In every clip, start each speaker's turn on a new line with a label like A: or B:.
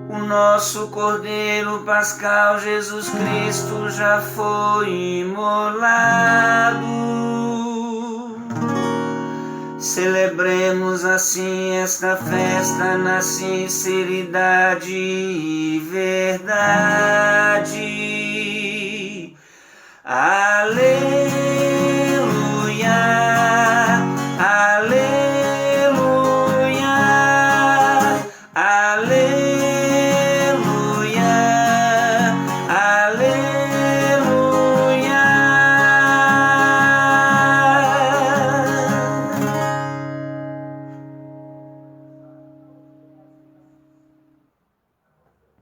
A: O nosso Cordeiro Pascal Jesus Cristo já foi imolado. Celebremos assim esta festa na sinceridade e verdade. Aleluia, aleluia, aleluia, aleluia.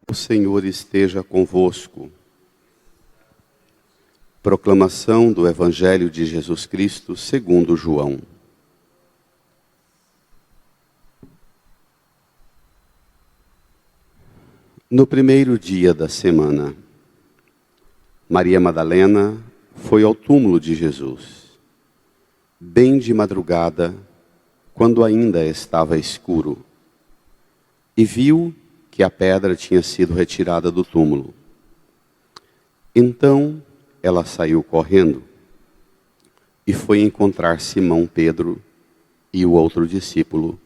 B: O Senhor esteja convosco. Proclamação do Evangelho de Jesus Cristo segundo João. No primeiro dia da semana, Maria Madalena foi ao túmulo de Jesus, bem de madrugada, quando ainda estava escuro, e viu que a pedra tinha sido retirada do túmulo. Então ela saiu correndo e foi encontrar Simão Pedro e o outro discípulo,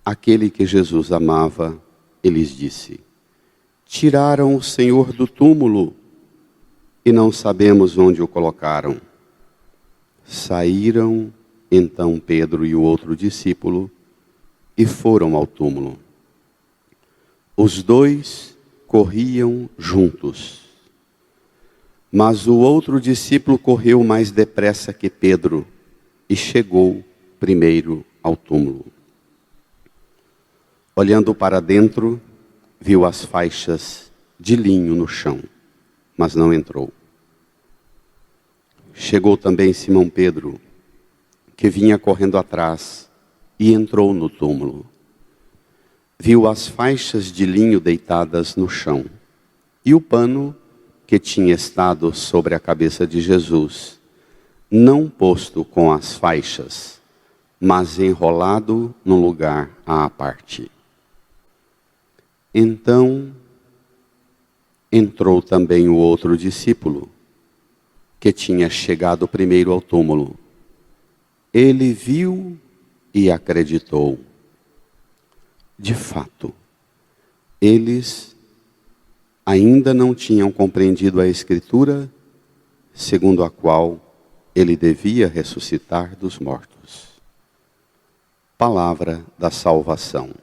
B: aquele que Jesus amava, e lhes disse: tiraram o Senhor do túmulo e não sabemos onde o colocaram. Saíram então Pedro e o outro discípulo e foram ao túmulo. Os dois corriam juntos. Mas o outro discípulo correu mais depressa que Pedro e chegou primeiro ao túmulo. Olhando para dentro, viu as faixas de linho no chão, mas não entrou. Chegou também Simão Pedro, que vinha correndo atrás, e entrou no túmulo. Viu as faixas de linho deitadas no chão, e o pano que tinha estado sobre a cabeça de Jesus, não posto com as faixas, mas enrolado num lugar à parte. Então entrou também o outro discípulo, que tinha chegado primeiro ao túmulo. Ele viu e acreditou. De fato, eles ainda não tinham compreendido a Escritura, segundo a qual ele devia ressuscitar dos mortos. Palavra da salvação.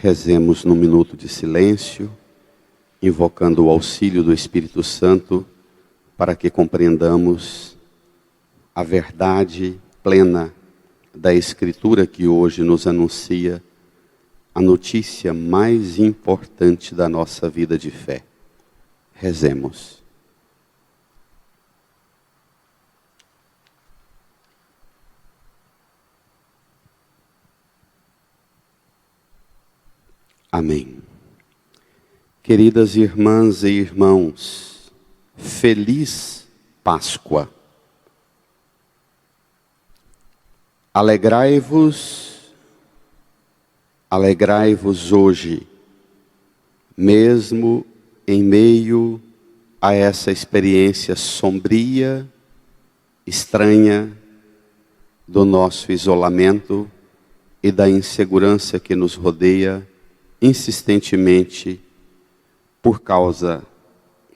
B: Rezemos num minuto de silêncio, invocando o auxílio do Espírito Santo, para que compreendamos a verdade plena da Escritura que hoje nos anuncia a notícia mais importante da nossa vida de fé. Rezemos. Amém. Queridas irmãs e irmãos, feliz Páscoa. Alegrai-vos hoje, mesmo em meio a essa experiência sombria, estranha, do nosso isolamento e da insegurança que nos rodeia insistentemente por causa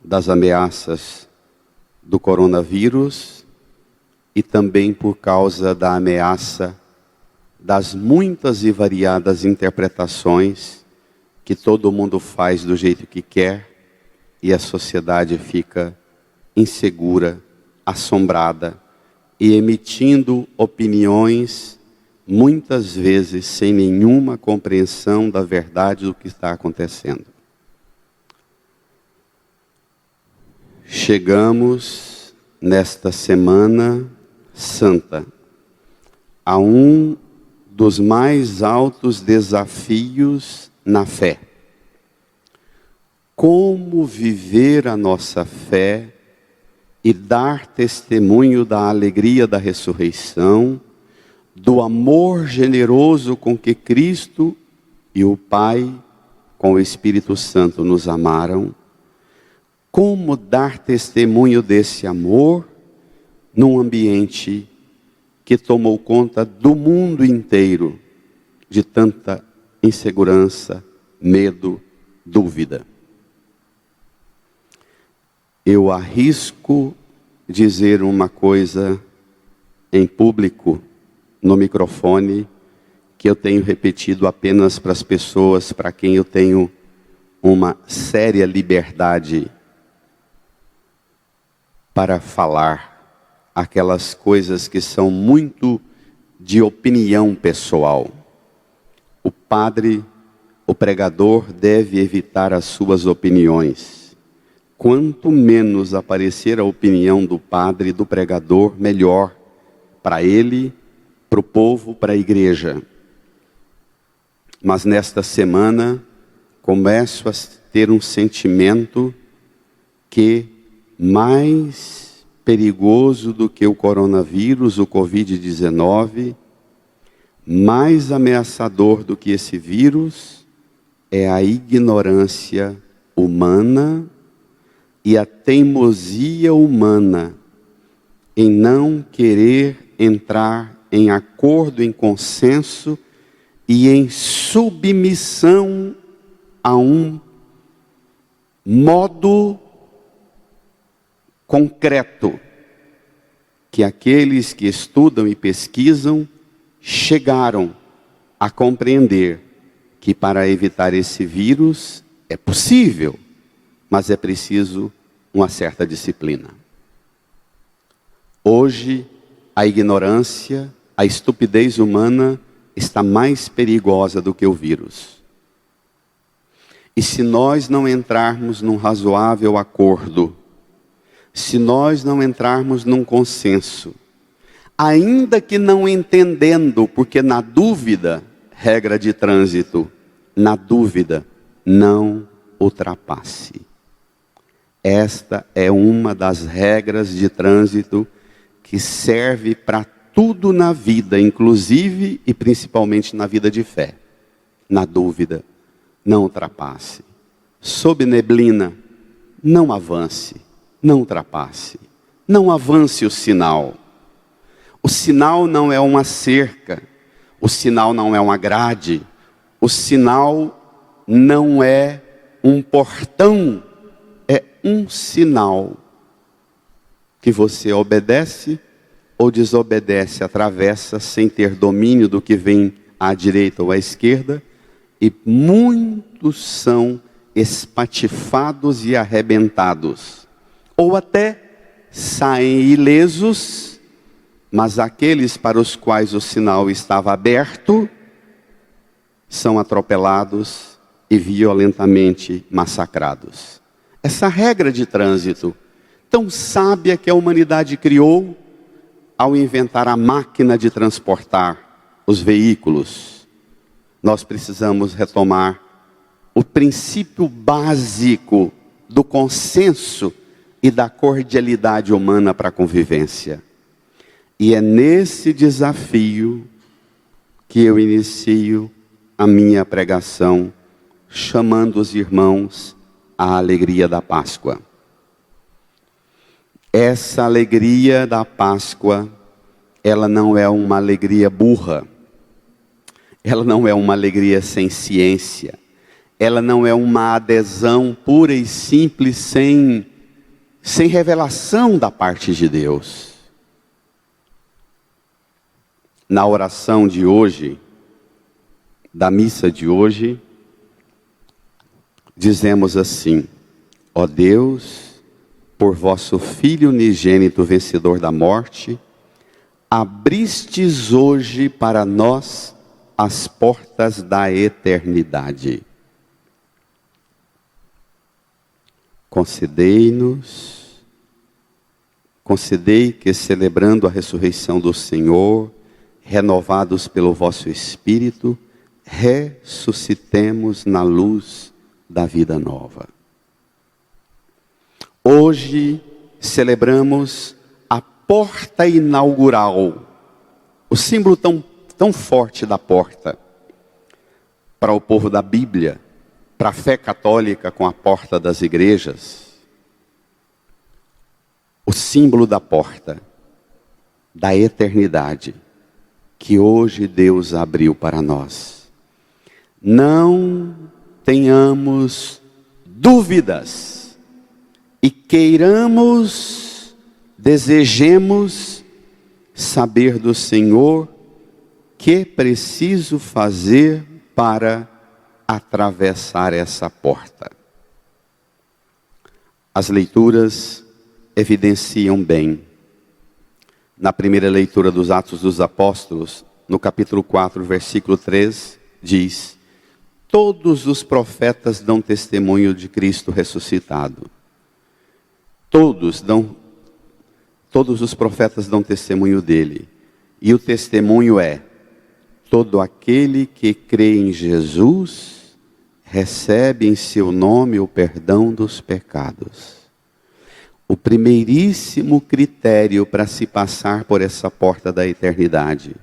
B: das ameaças do coronavírus e também por causa da ameaça das muitas e variadas interpretações que todo mundo faz do jeito que quer e a sociedade fica insegura, assombrada e emitindo opiniões muitas vezes sem nenhuma compreensão da verdade do que está acontecendo. Chegamos nesta Semana Santa a um dos mais altos desafios na fé. Como viver a nossa fé e dar testemunho da alegria da ressurreição, do amor generoso com que Cristo e o Pai, com o Espírito Santo, nos amaram, como dar testemunho desse amor num ambiente que tomou conta do mundo inteiro de tanta insegurança, medo, dúvida. Eu arrisco dizer uma coisa em público, no microfone, que eu tenho repetido apenas para as pessoas para quem eu tenho uma séria liberdade para falar aquelas coisas que são muito de opinião pessoal. O padre, o pregador, deve evitar as suas opiniões. Quanto menos aparecer a opinião do padre e do pregador, melhor para ele, para o povo, para a igreja. Mas nesta semana, começo a ter um sentimento que mais perigoso do que o coronavírus, o Covid-19, mais ameaçador do que esse vírus, é a ignorância humana e a teimosia humana em não querer entrar em acordo, em consenso e em submissão a um modo concreto que aqueles que estudam e pesquisam chegaram a compreender que para evitar esse vírus é possível, mas é preciso uma certa disciplina. Hoje, a ignorância, a estupidez humana está mais perigosa do que o vírus. E se nós não entrarmos num razoável acordo, se nós não entrarmos num consenso, ainda que não entendendo, porque na dúvida, regra de trânsito, na dúvida, não ultrapasse. Esta é uma das regras de trânsito que serve para tudo na vida, inclusive e principalmente na vida de fé. Na dúvida, não ultrapasse. Sob neblina, não avance, não ultrapasse. Não avance o sinal. O sinal não é uma cerca, o sinal não é uma grade, o sinal não é um portão, é um sinal que você obedece ou desobedece, atravessa sem ter domínio do que vem à direita ou à esquerda, e muitos são espatifados e arrebentados, ou até saem ilesos, mas aqueles para os quais o sinal estava aberto, são atropelados e violentamente massacrados. Essa regra de trânsito, tão sábia que a humanidade criou, ao inventar a máquina de transportar os veículos, nós precisamos retomar o princípio básico do consenso e da cordialidade humana para a convivência. E é nesse desafio que eu inicio a minha pregação, chamando os irmãos à alegria da Páscoa. Essa alegria da Páscoa, ela não é uma alegria burra, ela não é uma alegria sem ciência, ela não é uma adesão pura e simples, sem revelação da parte de Deus. Na oração de hoje, da missa de hoje, dizemos assim: ó Deus, por vosso Filho unigênito, vencedor da morte, abristes hoje para nós as portas da eternidade. Concedei que, celebrando a ressurreição do Senhor, renovados pelo vosso Espírito, ressuscitemos na luz da vida nova. Hoje celebramos a porta inaugural, o símbolo tão tão forte da porta para o povo da Bíblia, para a fé católica com a porta das igrejas, o símbolo da porta, da eternidade, que hoje Deus abriu para nós. Não tenhamos dúvidas e queiramos, desejemos saber do Senhor que preciso fazer para atravessar essa porta. As leituras evidenciam bem. Na primeira leitura dos Atos dos Apóstolos, no capítulo 4, versículo 3, diz: todos os profetas dão testemunho de Cristo ressuscitado. Todos os profetas dão testemunho dele. E o testemunho é: todo aquele que crê em Jesus recebe em seu nome o perdão dos pecados. O primeiríssimo critério para se passar por essa porta da eternidade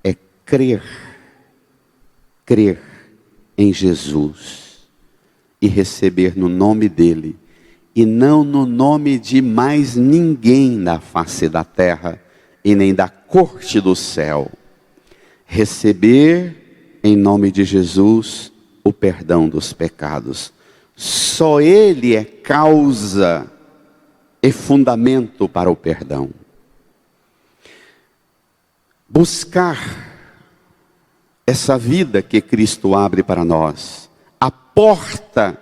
B: é crer em Jesus e receber no nome dele, e não no nome de mais ninguém na face da terra e nem da corte do céu. Receber em nome de Jesus o perdão dos pecados. Só ele é causa e fundamento para o perdão. Buscar essa vida que Cristo abre para nós, a porta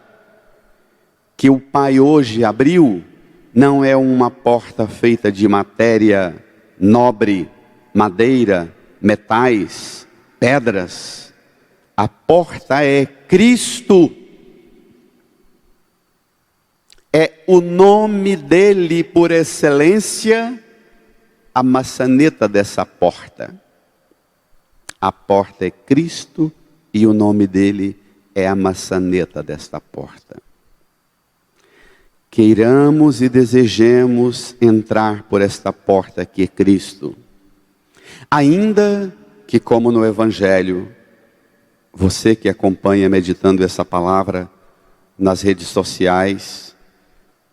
B: que o Pai hoje abriu, não é uma porta feita de matéria nobre, madeira, metais, pedras. A porta é Cristo. É o nome dele por excelência, a maçaneta dessa porta. A porta é Cristo e o nome dele é a maçaneta desta porta. Queiramos e desejemos entrar por esta porta que é Cristo. Ainda que, como no Evangelho, você que acompanha meditando essa palavra nas redes sociais,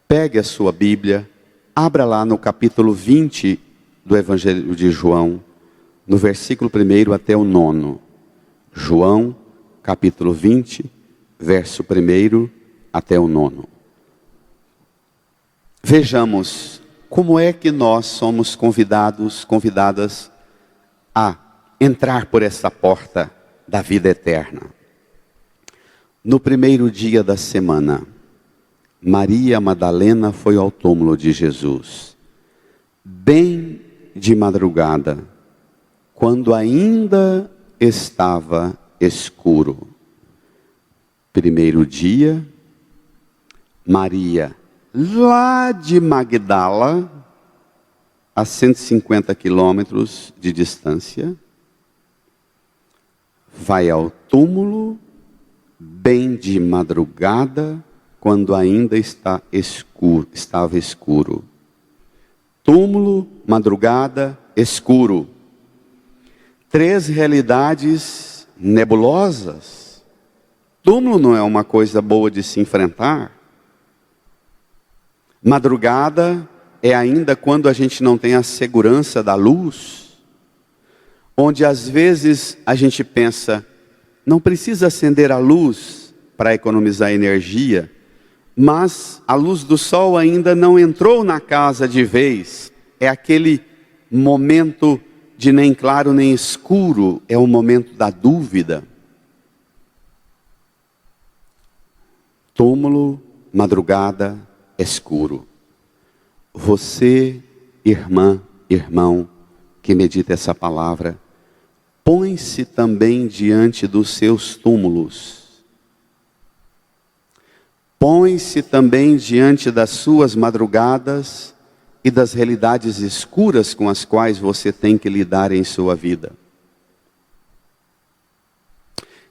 B: pegue a sua Bíblia, abra lá no capítulo 20 do Evangelho de João, no versículo 1 até o 9. João, capítulo 20, verso 1 até o 9. Vejamos como é que nós somos convidadas a entrar por essa porta da vida eterna. No primeiro dia da semana, Maria Madalena foi ao túmulo de Jesus, bem de madrugada, quando ainda estava escuro. Primeiro dia, Maria, lá de Magdala, a 150 quilômetros de distância, vai ao túmulo, bem de madrugada, quando ainda estava escuro. Túmulo, madrugada, escuro. 3 realidades nebulosas. Túmulo não é uma coisa boa de se enfrentar. Madrugada é ainda quando a gente não tem a segurança da luz, onde às vezes a gente pensa, não precisa acender a luz para economizar energia, mas a luz do sol ainda não entrou na casa de vez. É aquele momento de nem claro nem escuro, é o momento da dúvida. Túmulo, madrugada, escuro. Você, irmã, irmão, que medita essa palavra, põe-se também diante dos seus túmulos. Põe-se também diante das suas madrugadas e das realidades escuras com as quais você tem que lidar em sua vida.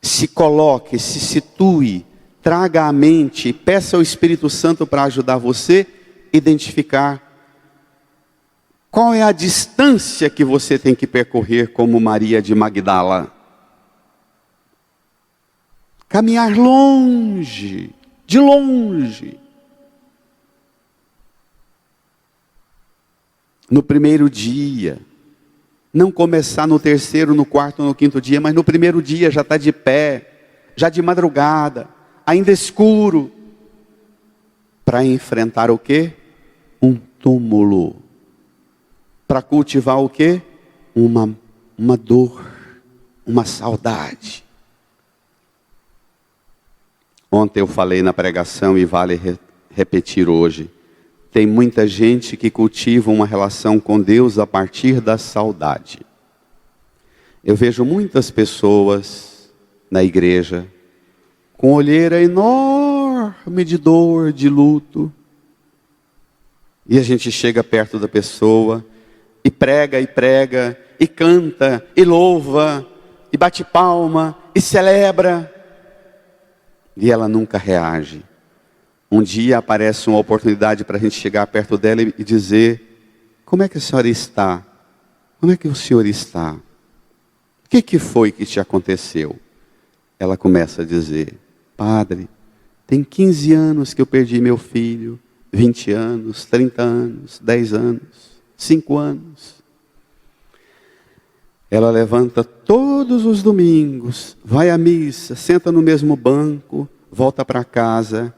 B: Se coloque, se situe, traga à mente, peça ao Espírito Santo para ajudar você a identificar Qual é a distância que você tem que percorrer como Maria de Magdala? Caminhar longe, de longe. No primeiro dia, não começar no terceiro, no quarto, no quinto dia, mas no primeiro dia já está de pé, já de madrugada, ainda escuro, para enfrentar o quê? Um túmulo. Para cultivar o quê? Uma dor, uma saudade. Ontem eu falei na pregação e vale repetir hoje. Tem muita gente que cultiva uma relação com Deus a partir da saudade. Eu vejo muitas pessoas na igreja com olheira enorme de dor, de luto. E a gente chega perto da pessoa e prega, e canta, e louva, e bate palma, e celebra. E ela nunca reage. Um dia aparece uma oportunidade para a gente chegar perto dela e dizer: como é que a senhora está? Como é que o senhor está? O que foi que te aconteceu? Ela começa a dizer: padre, tem 15 anos que eu perdi meu filho, 20 anos, 30 anos, 10 anos, 5 anos. Ela levanta todos os domingos, vai à missa, senta no mesmo banco, volta para casa,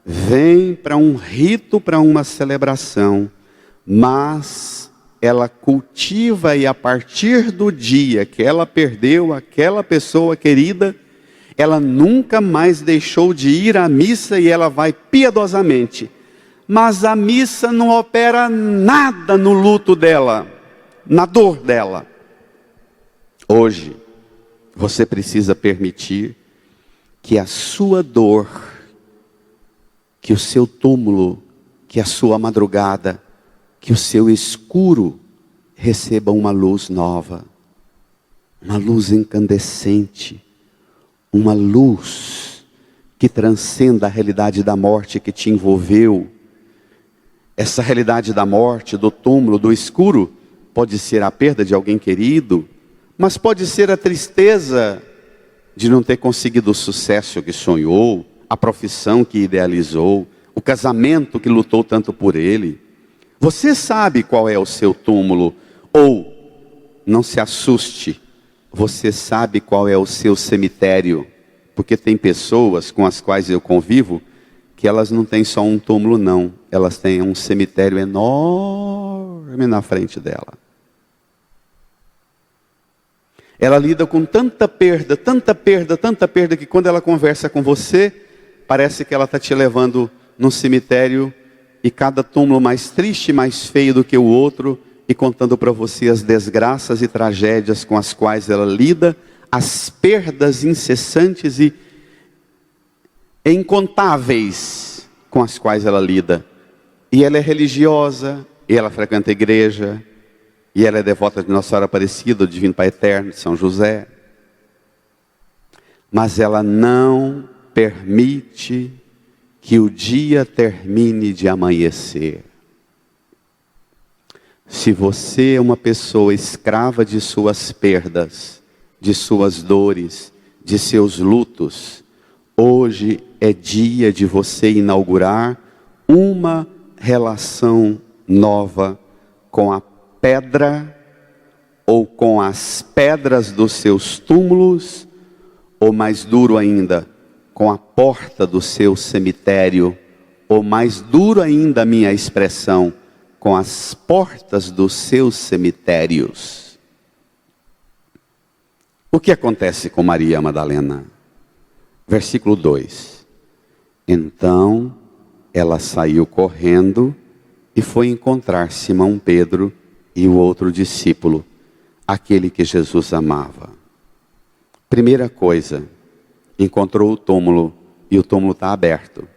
B: vem para um rito, para uma celebração, mas ela cultiva, e a partir do dia que ela perdeu aquela pessoa querida, ela nunca mais deixou de ir à missa e ela vai piedosamente. Mas a missa não opera nada no luto dela, na dor dela. Hoje, você precisa permitir que a sua dor, que o seu túmulo, que a sua madrugada, que o seu escuro receba uma luz nova, uma luz incandescente, uma luz que transcenda a realidade da morte que te envolveu. Essa realidade da morte, do túmulo, do escuro, pode ser a perda de alguém querido, mas pode ser a tristeza de não ter conseguido o sucesso que sonhou, a profissão que idealizou, o casamento que lutou tanto por ele. Você sabe qual é o seu túmulo, ou, não se assuste, você sabe qual é o seu cemitério, porque tem pessoas com as quais eu convivo, que elas não têm só um túmulo não, elas têm um cemitério enorme na frente dela. Ela lida com tanta perda, que quando ela conversa com você, parece que ela está te levando num cemitério, e cada túmulo mais triste, mais feio do que o outro, e contando para você as desgraças e tragédias com as quais ela lida, as perdas incessantes e incontáveis com as quais ela lida. E ela é religiosa, e ela frequenta a igreja, e ela é devota de Nossa Senhora Aparecida, do Divino Pai Eterno, de São José. Mas ela não permite que o dia termine de amanhecer. Se você é uma pessoa escrava de suas perdas, de suas dores, de seus lutos, hoje é dia de você inaugurar uma relação nova com a pedra, ou com as pedras dos seus túmulos, ou mais duro ainda, com a porta do seu cemitério, ou mais duro ainda a minha expressão, com as portas dos seus cemitérios. O que acontece com Maria Madalena? Versículo 2. Então ela saiu correndo e foi encontrar Simão Pedro e o outro discípulo, aquele que Jesus amava. Primeira coisa, encontrou o túmulo, e o túmulo está aberto.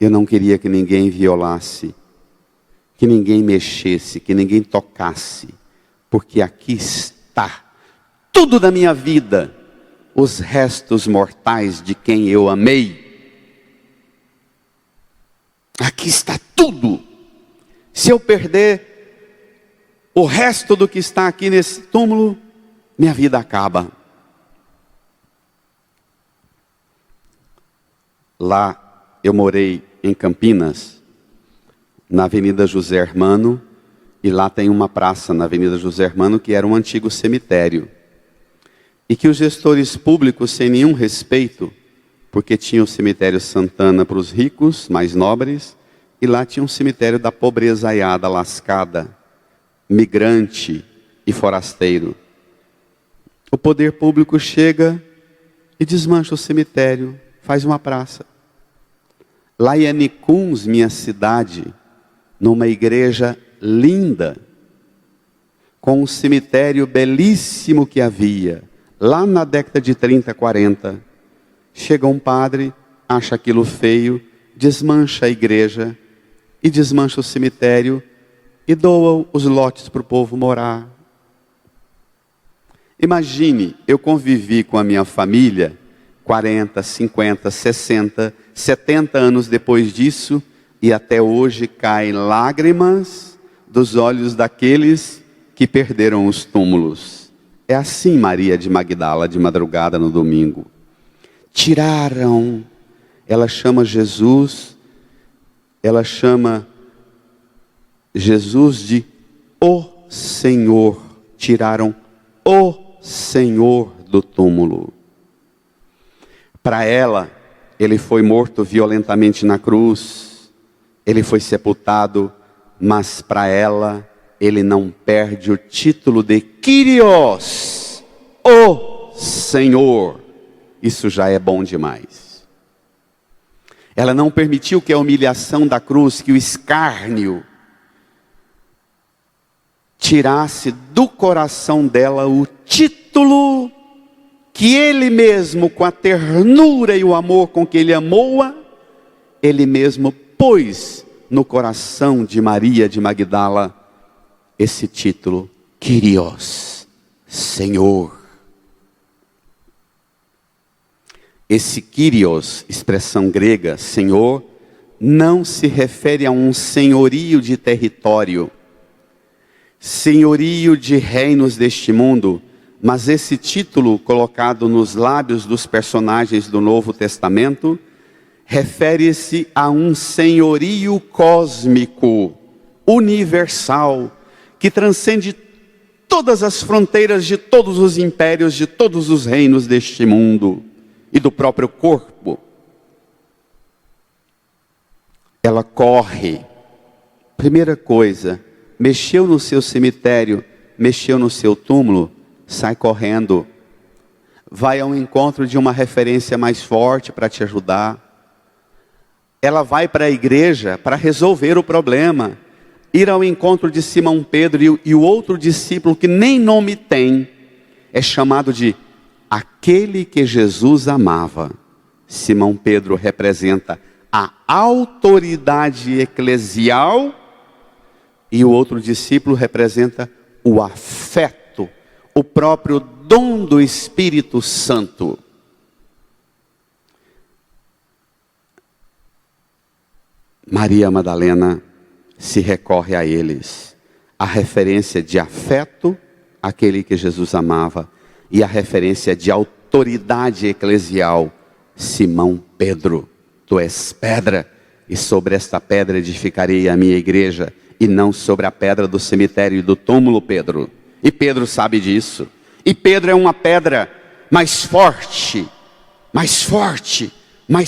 B: Eu não queria que ninguém violasse, que ninguém mexesse, que ninguém tocasse, porque aqui está tudo da minha vida, os restos mortais de quem eu amei. Aqui está tudo. Se eu perder o resto do que está aqui nesse túmulo, minha vida acaba. Lá eu morei em Campinas, na Avenida José Hermano, e lá tem uma praça na Avenida José Hermano que era um antigo cemitério. E que os gestores públicos, sem nenhum respeito, porque tinha o cemitério Santana para os ricos, mais nobres, e lá tinha um cemitério da pobrezaiada, lascada, migrante e forasteiro. O poder público chega e desmancha o cemitério, faz uma praça. Lá em Anicuns, minha cidade, numa igreja linda, com um cemitério belíssimo que havia, lá na década de 30, 40, chega um padre, acha aquilo feio, desmancha a igreja e desmancha o cemitério e doa os lotes para o povo morar. Imagine, eu convivi com a minha família 40, 50, 60, 70 anos depois disso, e até hoje caem lágrimas dos olhos daqueles que perderam os túmulos. É assim Maria de Magdala, de madrugada no domingo. Tiraram, ela chama Jesus de o Senhor. Tiraram o Senhor do túmulo. Para ela, ele foi morto violentamente na cruz, ele foi sepultado, mas para ela, ele não perde o título de Kyrios, o Senhor. Isso já é bom demais. Ela não permitiu que a humilhação da cruz, que o escárnio, tirasse do coração dela o título que ele mesmo, com a ternura e o amor com que ele amou-a, ele mesmo pôs no coração de Maria de Magdala esse título, Kyrios, Senhor. Esse Kyrios, expressão grega, Senhor, não se refere a um senhorio de território, senhorio de reinos deste mundo, mas esse título colocado nos lábios dos personagens do Novo Testamento refere-se a um senhorio cósmico, universal, que transcende todas as fronteiras de todos os impérios, de todos os reinos deste mundo e do próprio corpo. Ela corre. Primeira coisa, mexeu no seu cemitério, mexeu no seu túmulo, sai correndo, vai ao encontro de uma referência mais forte para te ajudar. Ela vai para a igreja para resolver o problema, ir ao encontro de Simão Pedro e o outro discípulo que nem nome tem, é chamado de aquele que Jesus amava. Simão Pedro representa a autoridade eclesial e o outro discípulo representa o afeto, o próprio dom do Espírito Santo. Maria Madalena se recorre a eles. A referência de afeto, aquele que Jesus amava, e a referência de autoridade eclesial, Simão Pedro, tu és pedra, e sobre esta pedra edificarei a minha igreja, e não sobre a pedra do cemitério e do túmulo, Pedro. E Pedro sabe disso. E Pedro é uma pedra mais forte, mais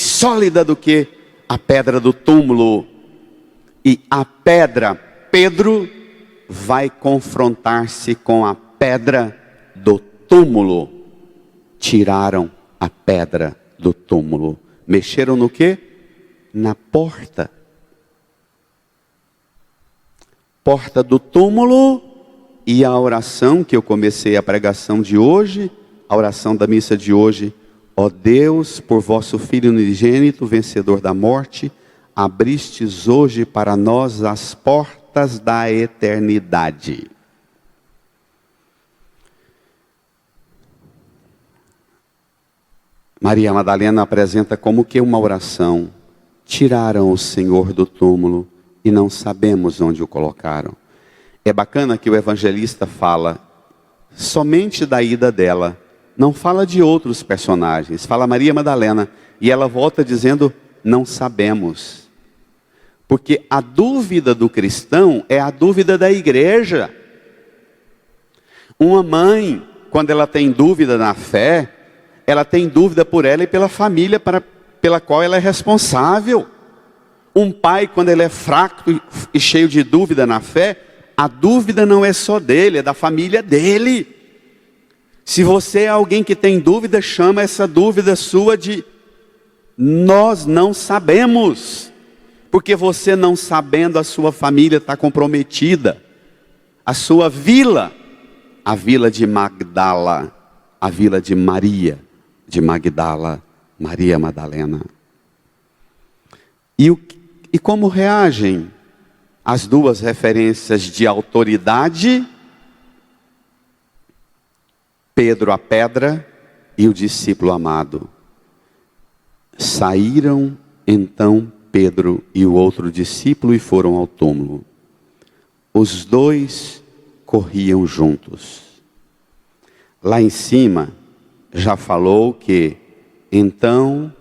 B: sólida do que a pedra do túmulo. E a pedra, Pedro, vai confrontar-se com a pedra do túmulo. Tiraram a pedra do túmulo. Mexeram no quê? Na porta. Porta do túmulo. E a oração que eu comecei a pregação de hoje, a oração da missa de hoje: ó Deus, por vosso Filho unigênito, vencedor da morte, abristes hoje para nós as portas da eternidade. Maria Madalena apresenta como que uma oração. Tiraram o Senhor do túmulo e não sabemos onde o colocaram. É bacana que o evangelista fala somente da ida dela, não fala de outros personagens, fala Maria Madalena, e ela volta dizendo, não sabemos. Porque a dúvida do cristão é a dúvida da igreja. Uma mãe, quando ela tem dúvida na fé, ela tem dúvida por ela e pela família pela qual ela é responsável. Um pai, quando ele é fraco e cheio de dúvida na fé, a dúvida não é só dele, é da família dele. Se você é alguém que tem dúvida, chama essa dúvida sua de nós não sabemos. Porque você não sabendo, a sua família está comprometida. A sua vila, a vila de Magdala, a vila de Maria de Magdala, Maria Madalena. E como reagem as duas referências de autoridade? Pedro a pedra e o discípulo amado. Saíram então Pedro e o outro discípulo e foram ao túmulo. Os dois corriam juntos. Lá em cima, já falou que, então,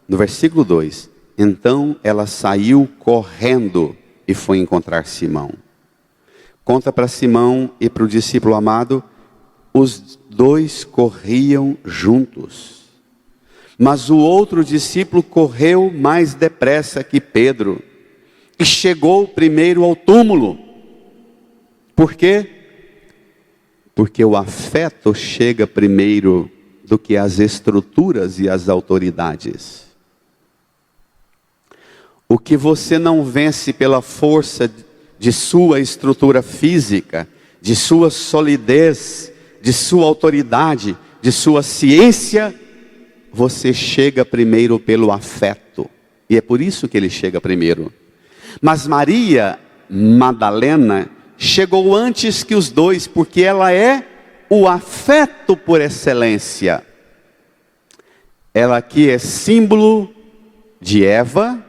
B: no versículo 2, então ela saiu correndo e foi encontrar Simão. Conta para Simão e para o discípulo amado, os dois corriam juntos. Mas o outro discípulo correu mais depressa que Pedro e chegou primeiro ao túmulo. Por quê? Porque o afeto chega primeiro do que as estruturas e as autoridades. O que você não vence pela força de sua estrutura física, de sua solidez, de sua autoridade, de sua ciência, você chega primeiro pelo afeto. E é por isso que ele chega primeiro. Mas Maria Madalena chegou antes que os dois, porque ela é o afeto por excelência. Ela aqui é símbolo de Eva,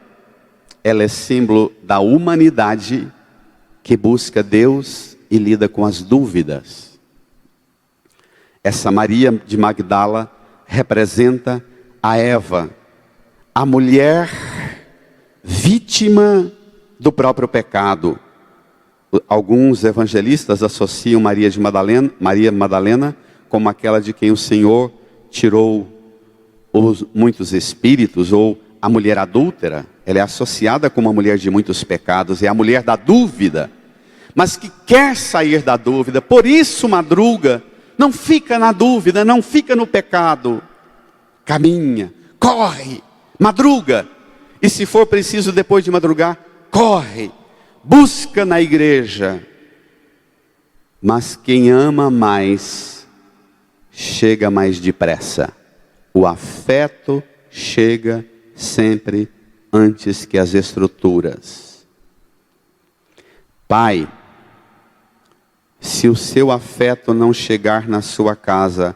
B: ela é símbolo da humanidade que busca Deus e lida com as dúvidas. Essa Maria de Magdala representa a Eva, a mulher vítima do próprio pecado. Alguns evangelistas associam Maria Madalena como aquela de quem o Senhor tirou muitos espíritos, ou a mulher adúltera. Ela é associada com uma mulher de muitos pecados, é a mulher da dúvida, mas que quer sair da dúvida, por isso madruga, não fica na dúvida, não fica no pecado, caminha, corre, madruga, e se for preciso depois de madrugar, corre, busca na igreja. Mas quem ama mais, chega mais depressa. O afeto chega sempre antes que as estruturas. Pai, se o seu afeto não chegar na sua casa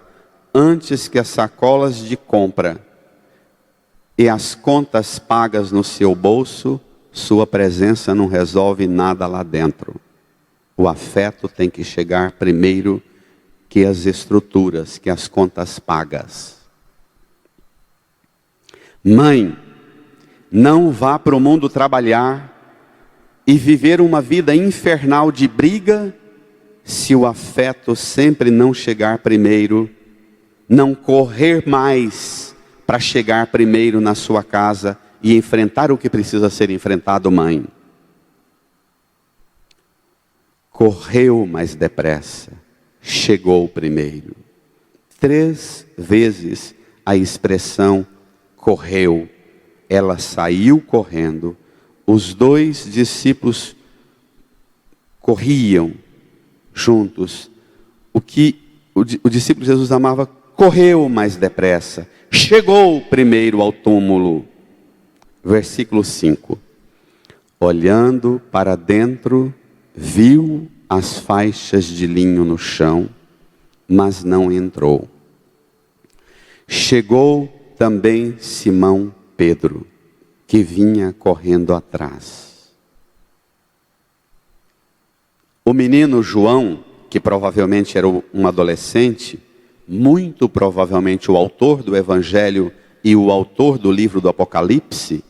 B: antes que as sacolas de compra e as contas pagas no seu bolso, sua presença não resolve nada lá dentro. O afeto tem que chegar primeiro que as estruturas, que as contas pagas. Mãe, não vá para o mundo trabalhar e viver uma vida infernal de briga, se o afeto sempre não chegar primeiro, não correr mais para chegar primeiro na sua casa e enfrentar o que precisa ser enfrentado, mãe. Correu mais depressa, chegou primeiro. 3 vezes a expressão correu. Ela saiu correndo, os 2 discípulos corriam juntos. O que o discípulo Jesus amava correu mais depressa, chegou primeiro ao túmulo. Versículo 5. Olhando para dentro, viu as faixas de linho no chão, mas não entrou. Chegou também Simão Pedro, que vinha correndo atrás. O menino João, que provavelmente era um adolescente, muito provavelmente o autor do Evangelho e o autor do livro do Apocalipse,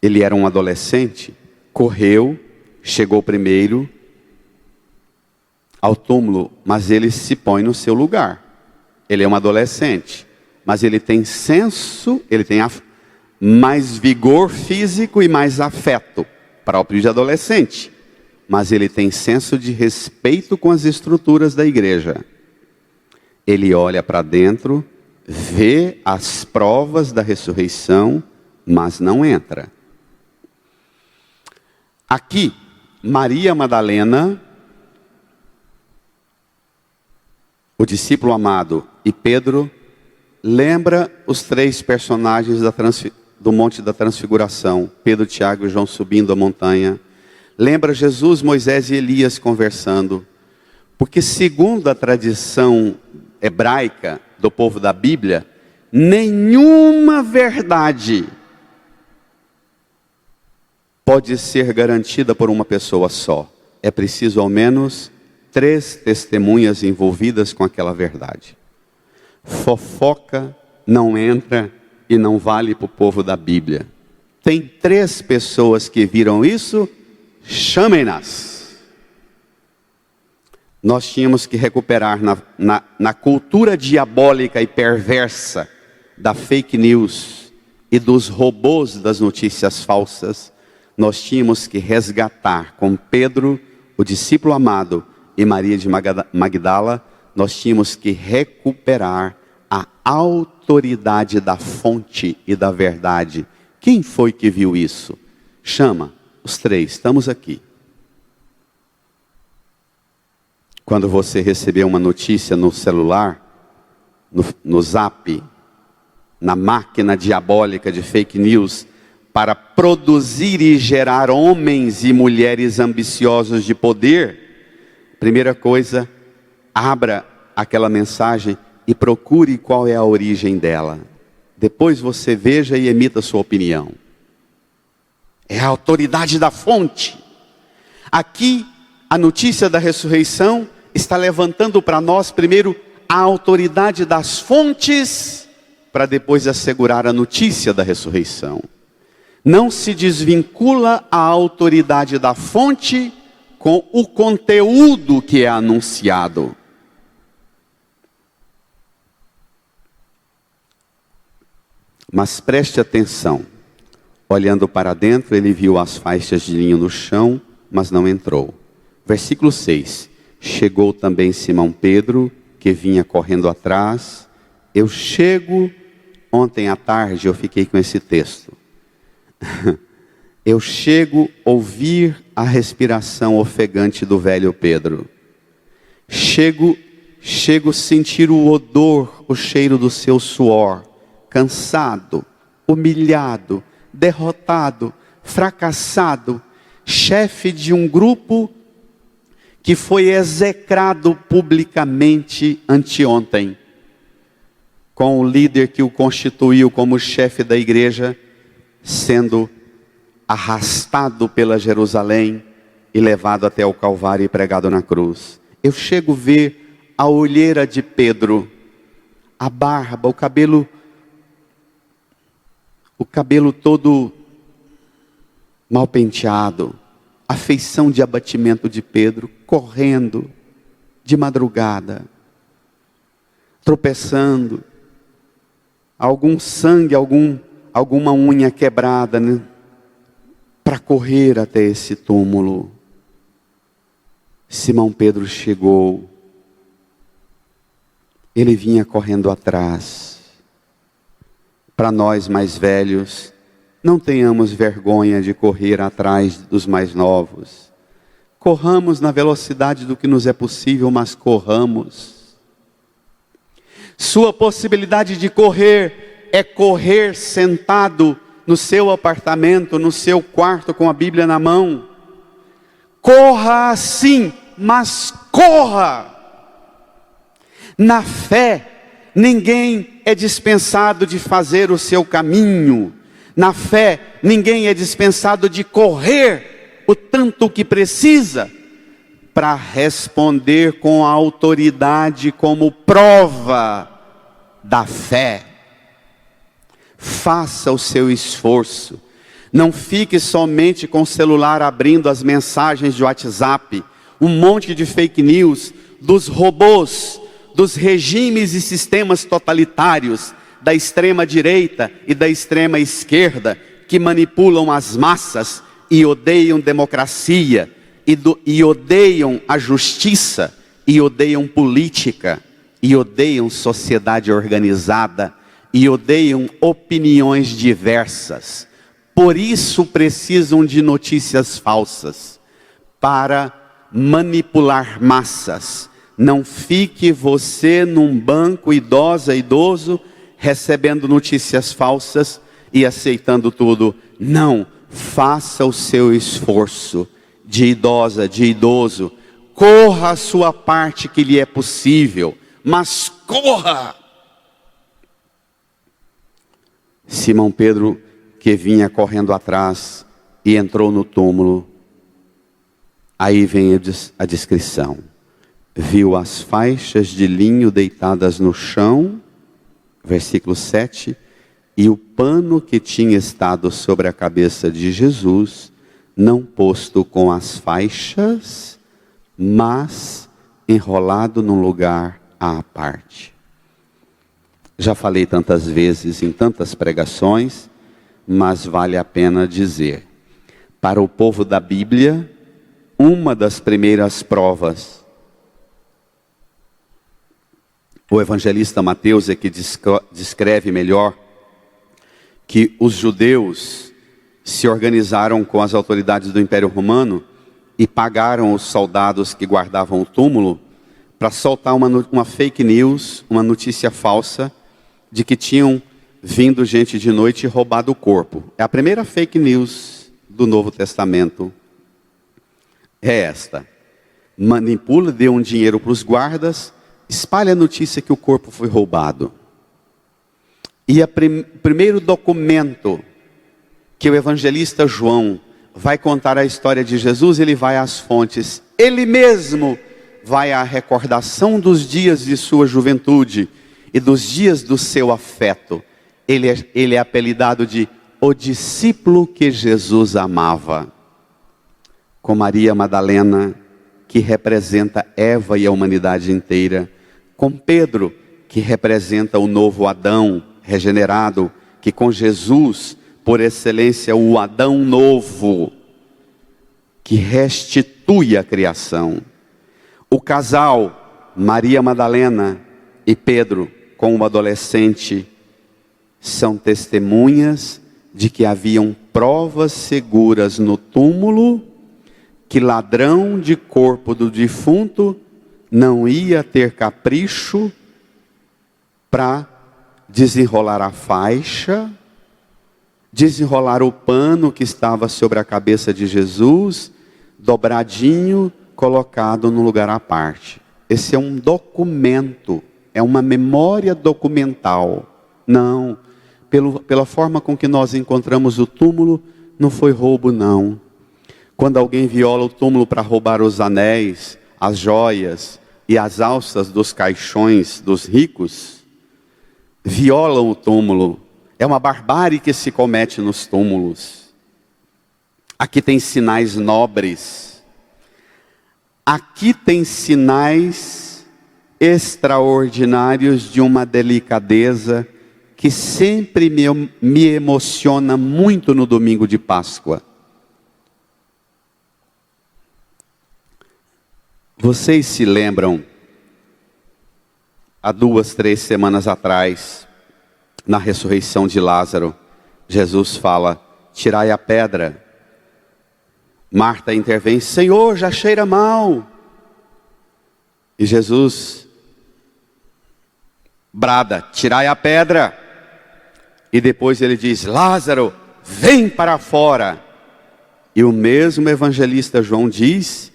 B: ele era um adolescente, correu, chegou primeiro ao túmulo, mas ele se põe no seu lugar. Ele é um adolescente, mas ele tem senso, ele tem mais vigor físico e mais afeto, próprio de adolescente. Mas ele tem senso de respeito com as estruturas da igreja. Ele olha para dentro, vê as provas da ressurreição, mas não entra. Aqui, Maria Madalena, o discípulo amado e Pedro, lembra os três personagens do Monte da Transfiguração, Pedro, Tiago e João subindo a montanha. Lembra Jesus, Moisés e Elias conversando. Porque segundo a tradição hebraica do povo da Bíblia, nenhuma verdade pode ser garantida por uma pessoa só. É preciso ao menos 3 testemunhas envolvidas com aquela verdade. Fofoca não entra e não vale para o povo da Bíblia. Tem 3 pessoas que viram isso, chamem-nas. Nós tínhamos que recuperar na cultura diabólica e perversa da fake news e dos robôs das notícias falsas. Nós tínhamos que resgatar com Pedro, o discípulo amado, e Maria de Magdala, nós tínhamos que recuperar a autoridade da fonte e da verdade. Quem foi que viu isso? Chama os 3, estamos aqui. Quando você receber uma notícia no celular, no zap, na máquina diabólica de fake news, para produzir e gerar homens e mulheres ambiciosos de poder, primeira coisa, abra aquela mensagem e procure qual é a origem dela. Depois você veja e emita sua opinião. É a autoridade da fonte. Aqui, a notícia da ressurreição está levantando para nós, primeiro, a autoridade das fontes, para depois assegurar a notícia da ressurreição. Não se desvincula a autoridade da fonte com o conteúdo que é anunciado. Mas preste atenção. Olhando para dentro, ele viu as faixas de linho no chão, mas não entrou. Versículo 6. Chegou também Simão Pedro, que vinha correndo atrás. Ontem à tarde eu fiquei com esse texto. Eu chego a ouvir a respiração ofegante do velho Pedro. Chego a sentir o odor, o cheiro do seu suor. Cansado, humilhado, derrotado, fracassado. Chefe de um grupo que foi execrado publicamente anteontem. Com o líder que o constituiu como chefe da igreja, sendo arrastado pela Jerusalém e levado até o Calvário e pregado na cruz. Eu chego a ver a olheira de Pedro, a barba, o cabelo todo mal penteado, a feição de abatimento de Pedro, correndo de madrugada, tropeçando, algum sangue, alguma unha quebrada, né? Para correr até esse túmulo. Simão Pedro chegou. Ele vinha correndo atrás. Para nós mais velhos, não tenhamos vergonha de correr atrás dos mais novos. Corramos na velocidade do que nos é possível, mas corramos. Sua possibilidade de correr é correr sentado no seu apartamento, no seu quarto com a Bíblia na mão. Corra assim, mas corra. Na fé, ninguém é dispensado de fazer o seu caminho. Na fé, ninguém é dispensado de correr o tanto que precisa para responder com a autoridade como prova da fé. Faça o seu esforço. Não fique somente com o celular abrindo as mensagens de WhatsApp, um monte de fake news dos robôs, dos regimes e sistemas totalitários, da extrema direita e da extrema esquerda, que manipulam as massas e odeiam democracia, e odeiam a justiça, e odeiam política, e odeiam sociedade organizada, e odeiam opiniões diversas. Por isso precisam de notícias falsas, para manipular massas. Não fique você num banco idoso, recebendo notícias falsas e aceitando tudo. Não, faça o seu esforço de idosa, de idoso. Corra a sua parte que lhe é possível, mas corra! Simão Pedro, que vinha correndo atrás e entrou no túmulo, aí vem a descrição. Viu as faixas de linho deitadas no chão, versículo 7, e o pano que tinha estado sobre a cabeça de Jesus, não posto com as faixas, mas enrolado num lugar à parte. Já falei tantas vezes em tantas pregações, mas vale a pena dizer. Para o povo da Bíblia, uma das primeiras provas, o evangelista Mateus é que descreve melhor, que os judeus se organizaram com as autoridades do Império Romano e pagaram os soldados que guardavam o túmulo para soltar uma fake news, uma notícia falsa, de que tinham vindo gente de noite e roubado o corpo. É a primeira fake news do Novo Testamento. É esta. Manipula, dê um dinheiro para os guardas, espalha a notícia que o corpo foi roubado. E o primeiro documento que o evangelista João vai contar a história de Jesus, ele vai às fontes. Ele mesmo vai à recordação dos dias de sua juventude e dos dias do seu afeto. Ele é apelidado de o discípulo que Jesus amava. Com Maria Madalena, que representa Eva e a humanidade inteira. Com Pedro, que representa o novo Adão regenerado, que com Jesus, por excelência, o Adão novo, que restitui a criação. O casal, Maria Madalena e Pedro, com o adolescente, são testemunhas de que haviam provas seguras no túmulo, que ladrão de corpo do defunto não ia ter capricho para desenrolar a faixa, desenrolar o pano que estava sobre a cabeça de Jesus, dobradinho, colocado num lugar à parte. Esse é um documento, é uma memória documental. Não, pela forma com que nós encontramos o túmulo, não foi roubo não. Quando alguém viola o túmulo para roubar os anéis, as joias e as alças dos caixões dos ricos, violam o túmulo. É uma barbárie que se comete nos túmulos. Aqui tem sinais nobres. Aqui tem sinais extraordinários de uma delicadeza que sempre me emociona muito no domingo de Páscoa. Vocês se lembram, há 2, 3 semanas atrás, na ressurreição de Lázaro, Jesus fala, tirai a pedra. Marta intervém, Senhor, já cheira mal. E Jesus brada, tirai a pedra. E depois ele diz, Lázaro, vem para fora. E o mesmo evangelista João diz,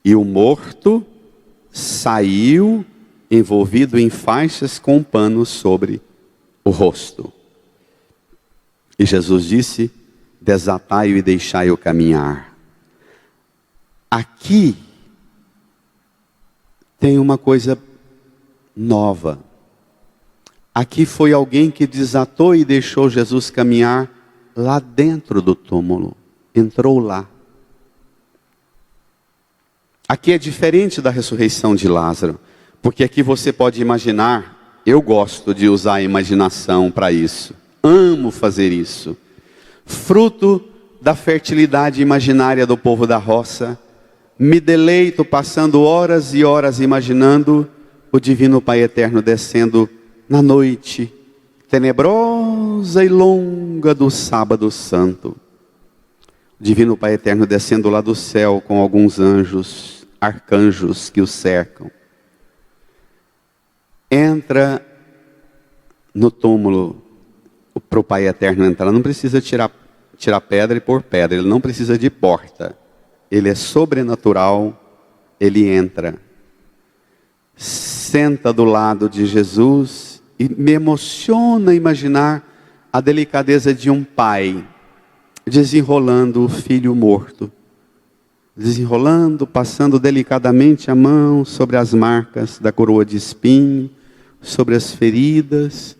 B: e o morto saiu envolvido em faixas com um pano sobre o rosto. E Jesus disse, desatai-o e deixai-o caminhar. aqui tem uma coisa nova. Aqui foi alguém que desatou e deixou Jesus caminhar lá dentro do túmulo. Entrou lá. Aqui é diferente da ressurreição de Lázaro. Porque aqui você pode imaginar, eu gosto de usar a imaginação para isso. Amo fazer isso. Fruto da fertilidade imaginária do povo da roça, me deleito passando horas e horas imaginando o Divino Pai Eterno descendo na noite tenebrosa e longa do Sábado Santo. O Divino Pai Eterno descendo lá do céu com alguns anjos, arcanjos que o cercam. Entra no túmulo para o Pai Eterno entrar. Não precisa tirar pedra e pôr pedra. Ele não precisa de porta. Ele é sobrenatural. Ele entra. Senta do lado de Jesus e me emociona imaginar a delicadeza de um pai desenrolando o filho morto. Desenrolando, passando delicadamente a mão sobre as marcas da coroa de espinho, sobre as feridas,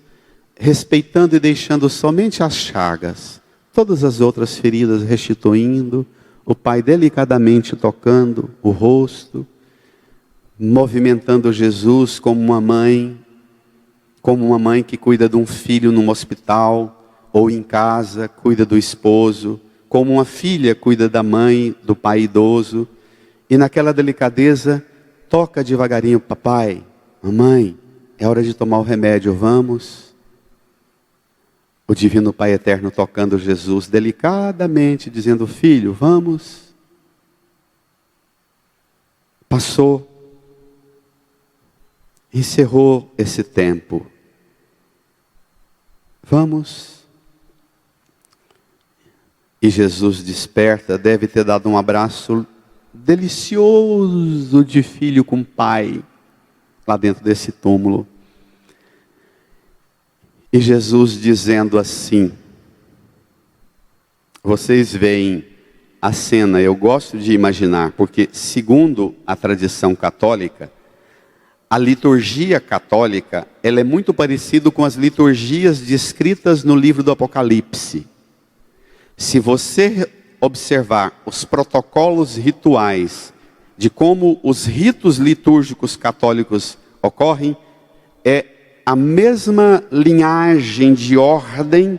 B: respeitando e deixando somente as chagas, todas as outras feridas restituindo, o pai delicadamente tocando o rosto, movimentando Jesus como uma mãe que cuida de um filho num hospital ou em casa, cuida do esposo, como uma filha cuida da mãe, do pai idoso, e naquela delicadeza toca devagarinho: papai, mamãe, é hora de tomar o remédio, vamos? O Divino Pai Eterno tocando Jesus delicadamente, dizendo: filho, vamos? Passou, encerrou esse tempo. Vamos? E Jesus desperta, deve ter dado um abraço delicioso de filho com pai, lá dentro desse túmulo. E Jesus dizendo assim, vocês veem a cena, eu gosto de imaginar, porque segundo a tradição católica, a liturgia católica, ela é muito parecida com as liturgias descritas no livro do Apocalipse. Se você observar os protocolos rituais de como os ritos litúrgicos católicos ocorrem, é a mesma linhagem de ordem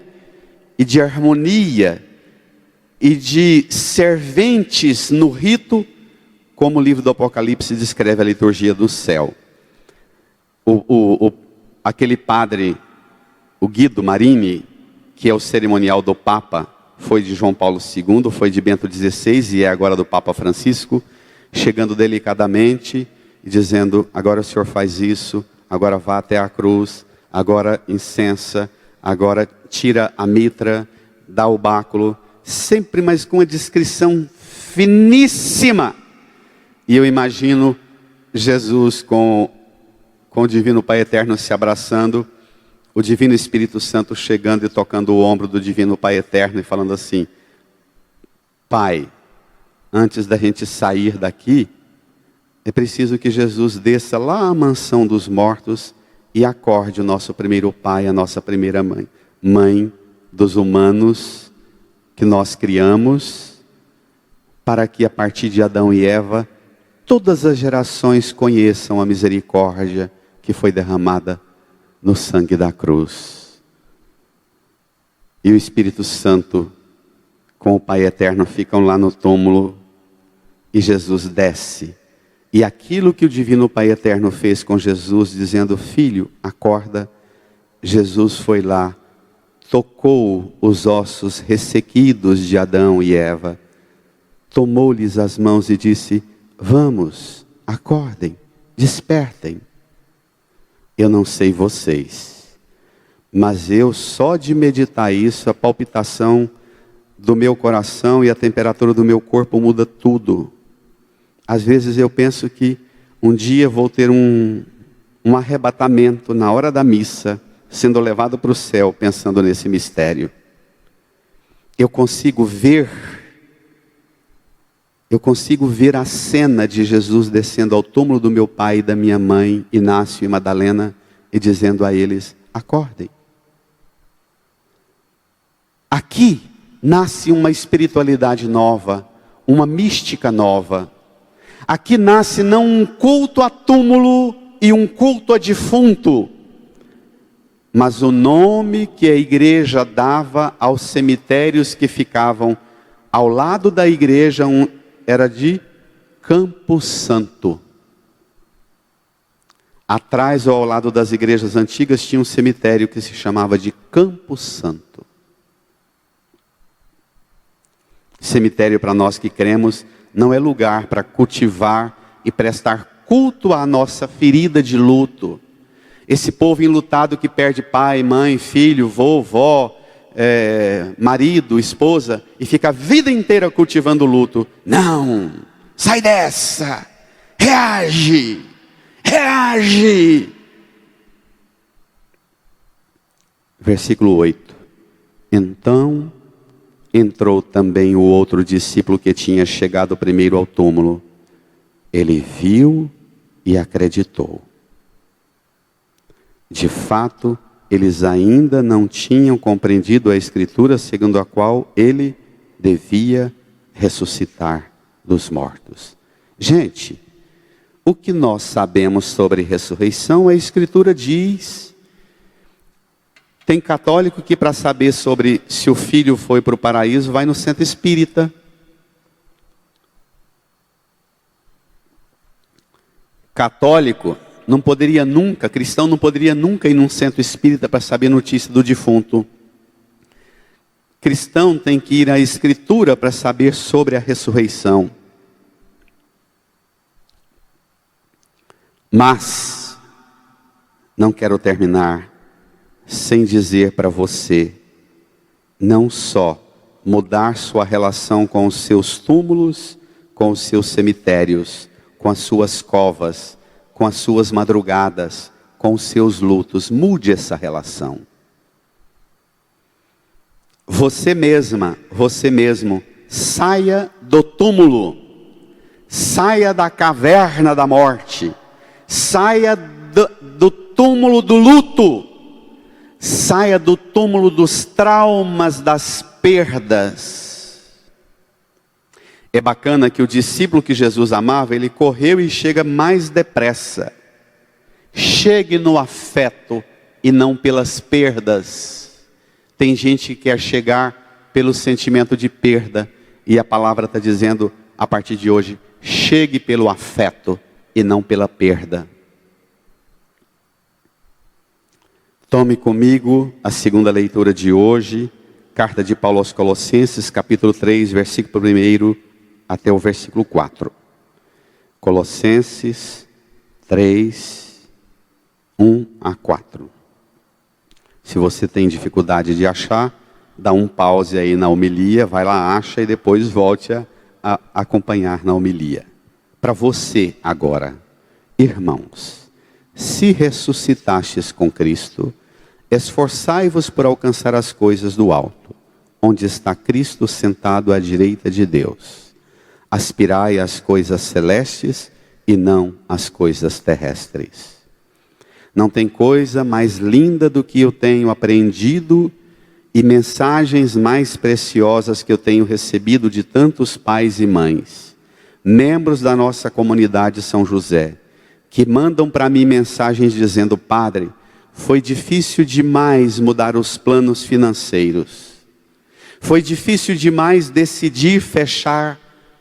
B: e de harmonia e de serventes no rito, como o livro do Apocalipse descreve a liturgia do céu. Aquele padre, o Guido Marini, que é o cerimonial do Papa, foi de João Paulo II, foi de Bento XVI e é agora do Papa Francisco, chegando delicadamente e dizendo: agora o senhor faz isso, agora vá até a cruz, agora incensa, agora tira a mitra, dá o báculo, sempre mas com uma descrição finíssima. E eu imagino Jesus com o Divino Pai Eterno se abraçando, o Divino Espírito Santo chegando e tocando o ombro do Divino Pai Eterno e falando assim: Pai, antes da gente sair daqui, é preciso que Jesus desça lá à mansão dos mortos e acorde o nosso primeiro pai, a nossa primeira mãe. Mãe dos humanos que nós criamos, para que a partir de Adão e Eva, todas as gerações conheçam a misericórdia que foi derramada no sangue da cruz. E o Espírito Santo com o Pai Eterno ficam lá no túmulo e Jesus desce. E aquilo que o Divino Pai Eterno fez com Jesus, dizendo: filho, acorda, Jesus foi lá, tocou os ossos ressequidos de Adão e Eva, tomou-lhes as mãos e disse: vamos, acordem, despertem. Eu não sei vocês, mas eu só de meditar isso, a palpitação do meu coração e a temperatura do meu corpo muda tudo. Às vezes eu penso que um dia vou ter um arrebatamento na hora da missa, sendo levado para o céu, pensando nesse mistério. Eu consigo ver Eu consigo ver a cena de Jesus descendo ao túmulo do meu pai e da minha mãe, Inácio e Madalena, e dizendo a eles: acordem. Aqui nasce uma espiritualidade nova, uma mística nova. Aqui nasce não um culto a túmulo e um culto a defunto, mas o nome que a igreja dava aos cemitérios que ficavam ao lado da igreja era de Campo Santo. Atrás ou ao lado das igrejas antigas tinha um cemitério que se chamava de Campo Santo. Cemitério, para nós que cremos, não é lugar para cultivar e prestar culto à nossa ferida de luto. Esse povo enlutado que perde pai, mãe, filho, vô, vó, marido, esposa, e fica a vida inteira cultivando luto. Não, sai dessa, reage, reage. Versículo 8. Então entrou também o outro discípulo que tinha chegado primeiro ao túmulo. Ele viu e acreditou. De fato, eles ainda não tinham compreendido a Escritura segundo a qual ele devia ressuscitar dos mortos. Gente, o que nós sabemos sobre ressurreição, a Escritura diz. Tem católico que, para saber sobre se o filho foi para o paraíso, vai no centro espírita. Católico não poderia nunca, cristão não poderia nunca ir num centro espírita para saber notícia do defunto. Cristão tem que ir à Escritura para saber sobre a ressurreição. Mas, não quero terminar sem dizer para você, não só mudar sua relação com os seus túmulos, com os seus cemitérios, com as suas covas, com as suas madrugadas, com os seus lutos. Mude essa relação. Você mesma, você mesmo, saia do túmulo, saia da caverna da morte, saia do túmulo do luto, saia do túmulo dos traumas, das perdas. É bacana que o discípulo que Jesus amava, ele correu e chega mais depressa. Chegue no afeto e não pelas perdas. Tem gente que quer chegar pelo sentimento de perda, e a palavra está dizendo, a partir de hoje, chegue pelo afeto e não pela perda. Tome comigo a segunda leitura de hoje, carta de Paulo aos Colossenses, capítulo 3, versículo 1 até o versículo 4. Colossenses 3, 1 a 4. Se você tem dificuldade de achar, dá um pause aí na homilia, vai lá, acha e depois volte a acompanhar na homilia. Para você agora, irmãos, se ressuscitastes com Cristo, esforçai-vos por alcançar as coisas do alto, onde está Cristo sentado à direita de Deus. Aspirai às coisas celestes e não às coisas terrestres. Não tem coisa mais linda do que eu tenho aprendido e mensagens mais preciosas que eu tenho recebido de tantos pais e mães, membros da nossa comunidade São José, que mandam para mim mensagens dizendo: Padre, foi difícil demais mudar os planos financeiros. Foi difícil demais decidir fechar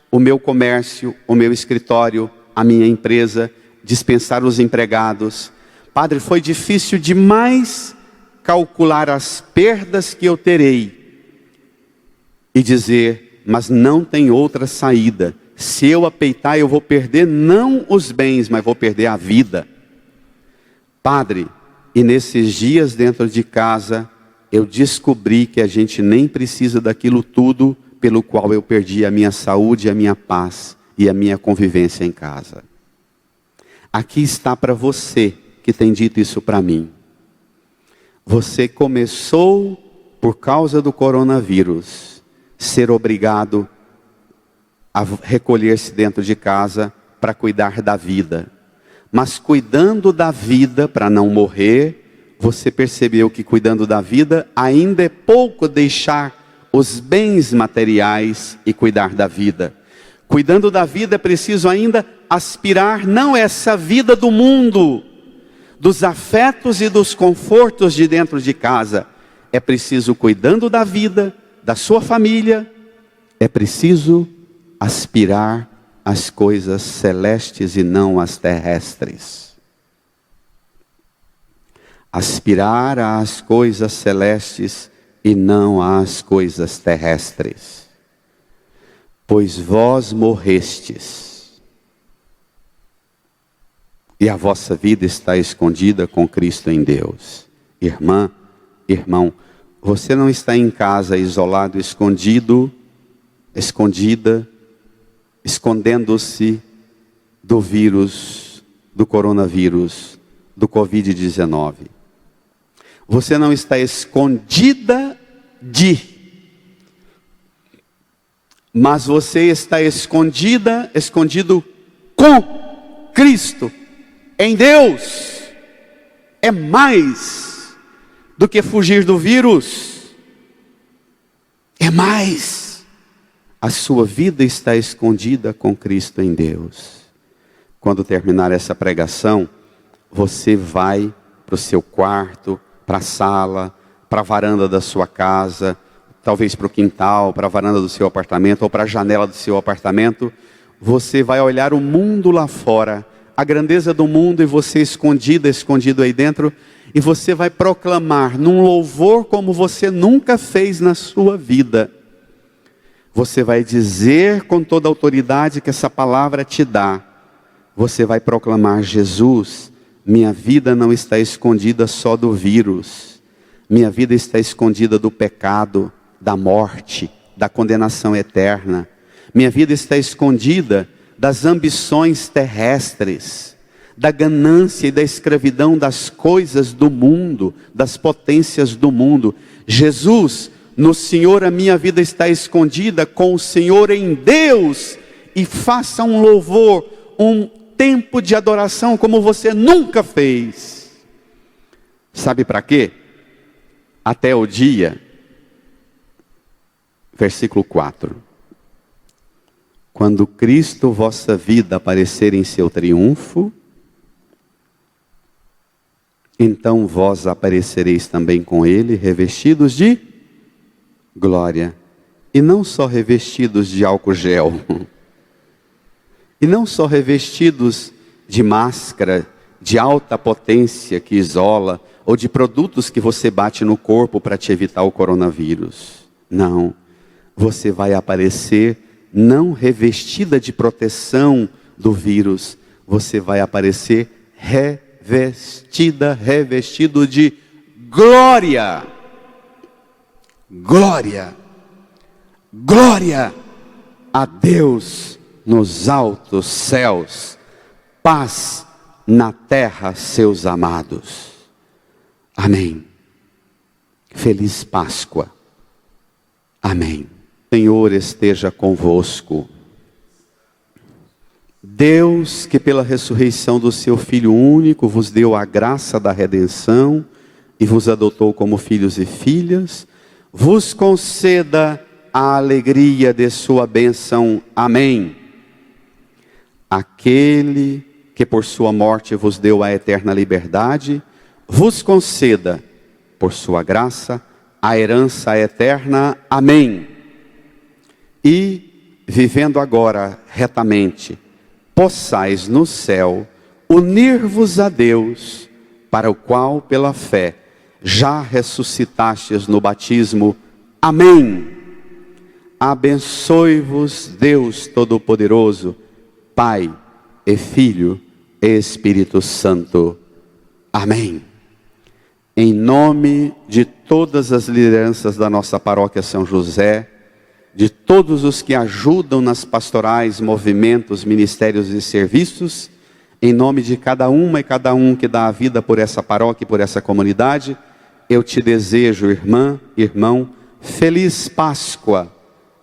B: o meu comércio, o meu escritório, a minha empresa, dispensar os empregados. Padre, foi difícil demais calcular as perdas que eu terei e dizer, mas não tem outra saída. Se eu apeitar, eu vou perder não os bens, mas vou perder a vida. Padre, e nesses dias dentro de casa, eu descobri que a gente nem precisa daquilo tudo pelo qual eu perdi a minha saúde, a minha paz e a minha convivência em casa. Aqui está para você que tem dito isso para mim. Você começou, por causa do coronavírus, ser obrigado a recolher-se dentro de casa para cuidar da vida. Mas cuidando da vida para não morrer, você percebeu que cuidando da vida ainda é pouco deixar os bens materiais e cuidar da vida. Cuidando da vida é preciso ainda aspirar não essa vida do mundo, dos afetos e dos confortos de dentro de casa. É preciso, cuidando da vida, da sua família, é preciso aspirar as coisas celestes e não as terrestres. Aspirar às coisas celestes e não às coisas terrestres. Pois vós morrestes, e a vossa vida está escondida com Cristo em Deus. Irmã, irmão, você não está em casa isolado, escondido, escondida, escondendo-se do vírus, do coronavírus, do Covid-19. Você não está escondida mas você está escondido com Cristo, em Deus. É mais do que fugir do vírus. É mais. A sua vida está escondida com Cristo em Deus. Quando terminar essa pregação, você vai para o seu quarto, para a sala, para a varanda da sua casa, talvez para o quintal, para a varanda do seu apartamento, ou para a janela do seu apartamento. Você vai olhar o mundo lá fora, a grandeza do mundo, e você escondido aí dentro, e você vai proclamar num louvor como você nunca fez na sua vida. Você vai dizer com toda a autoridade que essa palavra te dá. Você vai proclamar: Jesus, minha vida não está escondida só do vírus. Minha vida está escondida do pecado, da morte, da condenação eterna. Minha vida está escondida das ambições terrestres, da ganância e da escravidão das coisas do mundo, das potências do mundo. Jesus, no Senhor a minha vida está escondida, com o Senhor em Deus. E faça um louvor, um tempo de adoração como você nunca fez. Sabe para quê? Até o dia, versículo 4. Quando Cristo vossa vida aparecer em seu triunfo, então vós aparecereis também com ele, revestidos de glória. E não só revestidos de álcool gel. E não só revestidos de máscara de alta potência que isola, ou de produtos que você bate no corpo para te evitar o coronavírus. Não. Você vai aparecer não revestida de proteção do vírus. Você vai aparecer revestido de glória. Glória. Glória a Deus nos altos céus. Paz na terra, seus amados. Amém. Feliz Páscoa. Amém. O Senhor esteja convosco. Deus, que pela ressurreição do seu Filho único vos deu a graça da redenção e vos adotou como filhos e filhas, vos conceda a alegria de sua bênção. Amém. Aquele que por sua morte vos deu a eterna liberdade, vos conceda, por sua graça, a herança eterna. Amém. E, vivendo agora retamente, possais no céu unir-vos a Deus, para o qual, pela fé, já ressuscitastes no batismo. Amém. Abençoe-vos Deus Todo-Poderoso, Pai e Filho e Espírito Santo. Amém. Em nome de todas as lideranças da nossa paróquia São José, de todos os que ajudam nas pastorais, movimentos, ministérios e serviços, em nome de cada uma e cada um que dá a vida por essa paróquia e por essa comunidade, eu te desejo, irmã, irmão, feliz Páscoa.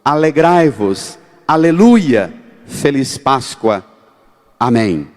B: Alegrai-vos, Aleluia, feliz Páscoa, amém.